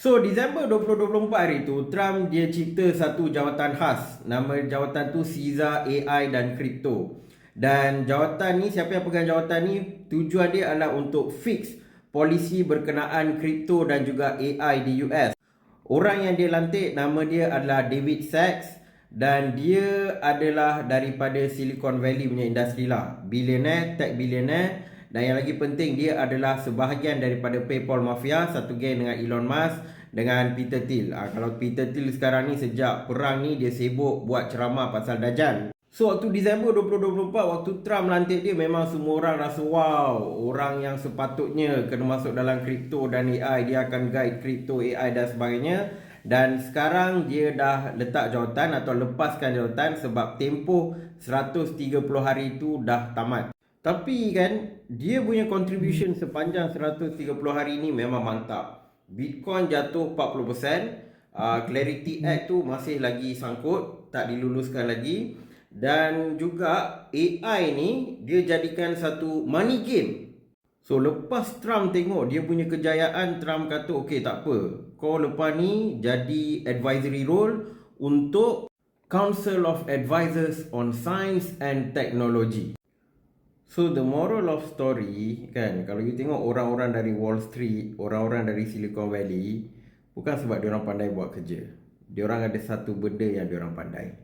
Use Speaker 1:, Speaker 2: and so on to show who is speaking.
Speaker 1: So, Disember 2024 hari tu, Trump dia cipta satu jawatan khas. Nama jawatan tu Caesar AI dan Crypto. Dan jawatan ni, siapa yang pegang jawatan ni, tujuan dia adalah untuk fix polisi berkenaan kripto dan juga AI di US. Orang yang dia lantik, nama dia adalah David Sachs. Dan dia adalah daripada Silicon Valley punya industri lah. Billionaire, tech billionaire. Dan yang lagi penting, dia adalah sebahagian daripada PayPal Mafia, satu geng dengan Elon Musk dengan Peter Thiel. Kalau Peter Thiel sekarang ni sejak perang ni dia sibuk buat ceramah pasal Dajjal. So waktu Disember 2024, waktu Trump lantik dia, memang semua orang rasa wow, orang yang sepatutnya kena masuk dalam kripto dan AI, dia akan guide kripto, AI dan sebagainya. Dan sekarang dia dah letak jawatan atau lepaskan jawatan sebab tempoh 130 hari itu dah tamat. Tapi kan, dia punya contribution sepanjang 130 hari ni memang mantap. Bitcoin jatuh 40%, Clarity Act tu masih lagi sangkut, tak diluluskan lagi. Dan juga AI ni dia jadikan satu money game. So lepas Trump tengok dia punya kejayaan, Trump kata okey tak apa, kau lepas ni jadi advisory role untuk Council of Advisors on Science and Technology. So the moral of story kan, kalau you tengok orang-orang dari Wall Street, orang-orang dari Silicon Valley, bukan sebab diorang pandai buat kerja. Diorang ada satu benda yang diorang pandai.